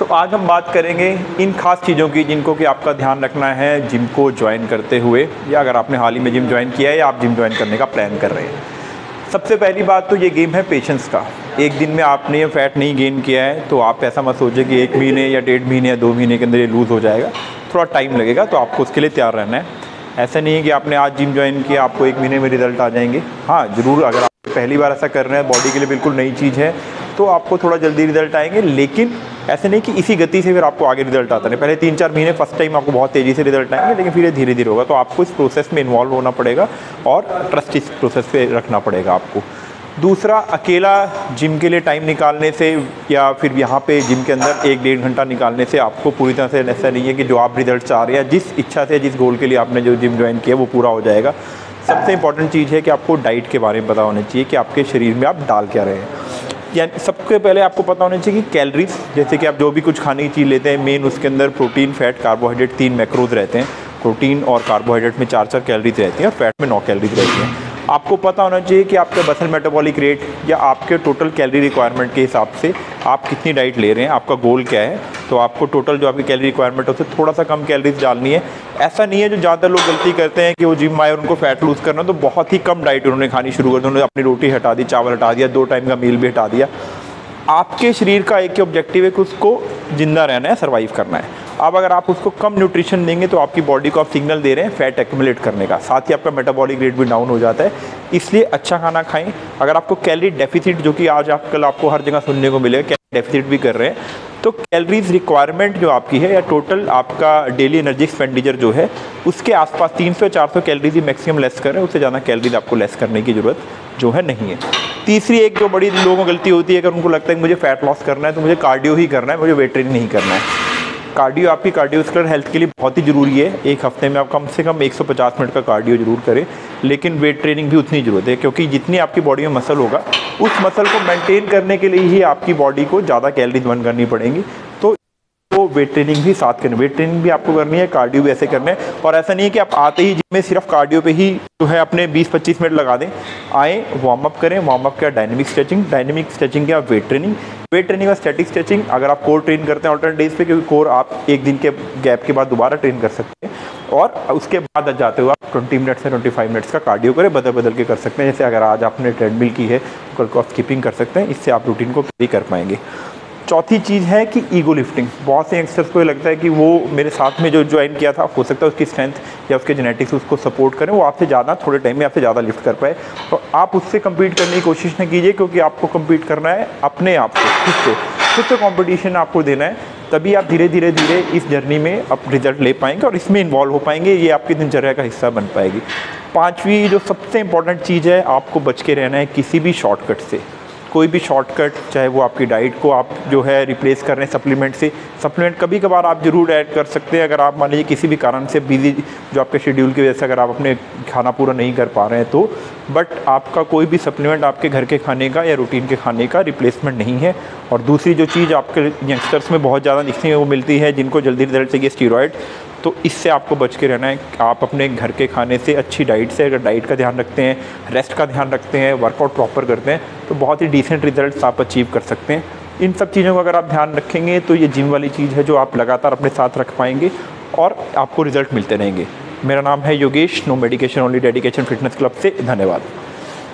तो आज हम बात करेंगे इन खास चीज़ों की जिनको कि आपका ध्यान रखना है जिम को ज्वाइन करते हुए, या अगर आपने हाल ही में जिम ज्वाइन किया है या आप जिम ज्वाइन करने का प्लान कर रहे हैं। सबसे पहली बात तो ये गेम है पेशेंस का। एक दिन में आपने ये फैट नहीं गेन किया है तो आप ऐसा मत सोचिए कि 1 महीने या 1.5 महीने या 2 महीने के अंदर ये लूज़ हो जाएगा। थोड़ा टाइम लगेगा, तो आपको उसके लिए तैयार रहना है। ऐसा नहीं है कि आपने आज जिम ज्वाइन किया आपको 1 महीने में रिजल्ट आ जाएंगे। हाँ ज़रूर, अगर आप पहली बार ऐसा कर रहे हैं, बॉडी के लिए बिल्कुल नई चीज़ है, तो आपको थोड़ा जल्दी रिजल्ट आएंगे। लेकिन ऐसे नहीं कि इसी गति से फिर आपको आगे रिजल्ट आता नहीं। पहले 3-4 महीने फर्स्ट टाइम आपको बहुत तेज़ी से रिजल्ट आएंगे, लेकिन फिर ये धीरे धीरे होगा। तो आपको इस प्रोसेस में इन्वॉल्व होना पड़ेगा और ट्रस्ट इस प्रोसेस पे रखना पड़ेगा आपको। दूसरा, अकेला जिम के लिए टाइम निकालने से या फिर यहाँ पे जिम के अंदर 1-1.5 घंटा निकालने से आपको पूरी तरह से ऐसा नहीं है कि जो आप रिजल्ट चाह रहे हैं, जिस इच्छा से, जिस गोल के लिए आपने जो जिम ज्वाइन किया वो पूरा हो जाएगा। सबसे इंपॉर्टेंट चीज़ है कि आपको डाइट के बारे में पता होना चाहिए कि आपके शरीर में आप डाल क्या रहे हैं। यानी सबसे पहले आपको पता होना चाहिए कि कैलोरीज, जैसे कि आप जो भी कुछ खाने की चीज़ लेते हैं, मेन उसके अंदर प्रोटीन, फैट, कार्बोहाइड्रेट 3 मैक्रोज रहते हैं। प्रोटीन और कार्बोहाइड्रेट में 4-4 कैलोरीज रहती हैं और फैट में 9 कैलोरीज रहती हैं। आपको पता होना चाहिए कि आपका बसल मेटाबॉलिक रेट या आपके टोटल कैलोरी रिक्वायरमेंट के हिसाब से आप कितनी डाइट ले रहे हैं, आपका गोल क्या है। तो आपको टोटल जो आपकी कैलोरी रिक्वायरमेंट है उससे थोड़ा सा कम कैलोरीज डालनी है। ऐसा नहीं है जो ज़्यादातर लोग गलती करते हैं कि वो जिम आए और उनको फैट लूज़ करना, तो बहुत ही कम डाइट उन्होंने खानी शुरू कर दी। उन्होंने अपनी रोटी हटा दी, चावल हटा दिया, 2 टाइम का मील भी हटा दिया। आपके शरीर का एक ही ऑब्जेक्टिव है कि उसको जिंदा रहना है, सर्वाइव करना है। अब अगर आप उसको कम न्यूट्रिशन देंगे तो आपकी बॉडी को आप सिग्नल दे रहे हैं फैट एक्यूमुलेट करने का, साथ ही आपका मेटाबॉलिक रेट भी डाउन हो जाता है। इसलिए अच्छा खाना खाएं। अगर आपको कैलोरी डेफिसिट, जो कि आज आजकल आपको हर जगह सुनने को मिलेगा, कैलोरी डेफिसिट भी कर रहे हैं, तो कैलोरीज रिक्वायरमेंट जो आपकी है या टोटल आपका डेली एनर्जी एक्सपेंडिचर जो है उसके आसपास 300-400 कैलोरीज ही मैक्सिमम लेस करें। उससे ज़्यादा कैलोरीज आपको लेस करने की ज़रूरत जो है नहीं है। तीसरी एक जो बड़ी लोगों को गलती होती है, अगर उनको लगता है कि मुझे फैट लॉस करना है तो मुझे कार्डियो ही करना है, मुझे वेट ट्रेनिंग नहीं करना है। कार्डियो आपकी कार्डियोवैस्कुलर हेल्थ के लिए बहुत ही ज़रूरी है। एक हफ्ते में आप कम से कम 150 मिनट का कार्डियो जरूर करें, लेकिन वेट ट्रेनिंग भी उतनी ज़रूरत है, क्योंकि जितनी आपकी बॉडी में मसल होगा उस मसल को मेंटेन करने के लिए ही आपकी बॉडी को ज़्यादा कैलोरीज बर्न करनी पड़ेंगी। तो वेट ट्रेनिंग भी साथ करनी, वेट ट्रेनिंग भी आपको करनी है, कार्डियो भी ऐसे करना है। और ऐसा नहीं है कि आप आते ही जिम में सिर्फ कार्डियो पे ही जो है अपने 20-25 मिनट लगा दें। आए, वार्म अप करें, वार्म अप क्या डायनेमिक स्ट्रेचिंग क्या वेट ट्रेनिंग और स्टैटिक स्ट्रेचिंग। अगर आप कोर ट्रेन करते हैं ऑल्टरनेट डेज पे, क्योंकि कोर आप 1 दिन के गैप के बाद दोबारा ट्रेन कर सकते हैं, और उसके बाद जाते हुए आप 20 मिनट से 25 मिनट्स का कार्डियो करें, बदल के कर सकते हैं। जैसे अगर आज आपने ट्रेडमिल की है तो कल को आप स्किपिंग कर सकते हैं, इससे आप रूटीन को कैरी कर पाएंगे। चौथी चीज़ है कि ईगो लिफ्टिंग। बहुत से यंगस्टर्स को लगता है कि वो मेरे साथ में जो ज्वाइन किया था, हो सकता है उसकी स्ट्रेंथ या उसके जेनेटिक्स उसको सपोर्ट करें, वो आपसे ज़्यादा थोड़े टाइम में आपसे ज़्यादा लिफ्ट कर पाए। तो आप उससे कम्पीट करने की कोशिश न कीजिए, क्योंकि आपको कम्पीट करना है अपने आप को, खुद से कॉम्पिटिशन आपको देना है। तभी आप धीरे धीरे इस जर्नी में आप रिजल्ट ले पाएंगे और इसमें इन्वॉल्व हो पाएंगे। ये आपकी दिनचर्या का हिस्सा बन पाएगी। 5वीं जो सबसे इंपॉर्टेंट चीज़ है, आपको बच के रहना है किसी भी शॉर्टकट से। कोई भी शॉर्टकट, चाहे वो आपकी डाइट को आप जो है रिप्लेस कर रहे हैं सप्लीमेंट से। सप्लीमेंट कभी कभार आप ज़रूर ऐड कर सकते हैं, अगर आप मान लीजिए किसी भी कारण से बिजी, जो आपके शेड्यूल की वजह से अगर आप अपने खाना पूरा नहीं कर पा रहे हैं तो। बट आपका कोई भी सप्लीमेंट आपके घर के खाने का या रूटीन के खाने का रिप्लेसमेंट नहीं है। और दूसरी जो चीज़ आपके यंगस्टर्स में बहुत ज़्यादा दिखने को मिलती है, जिनको जल्दी रिजल्ट चाहिए, स्टीरॉयड। तो इससे आपको बच के रहना है। आप अपने घर के खाने से, अच्छी डाइट से, अगर डाइट का ध्यान रखते हैं, रेस्ट का ध्यान रखते हैं, वर्कआउट प्रॉपर करते हैं, तो बहुत ही डिसेंट रिजल्ट्स आप अचीव कर सकते हैं। इन सब चीज़ों को अगर आप ध्यान रखेंगे तो ये जिम वाली चीज़ है जो आप लगातार अपने साथ रख पाएंगे और आपको रिजल्ट मिलते रहेंगे। मेरा नाम है Yogesh, no medication only dedication fitness club से। धन्यवाद।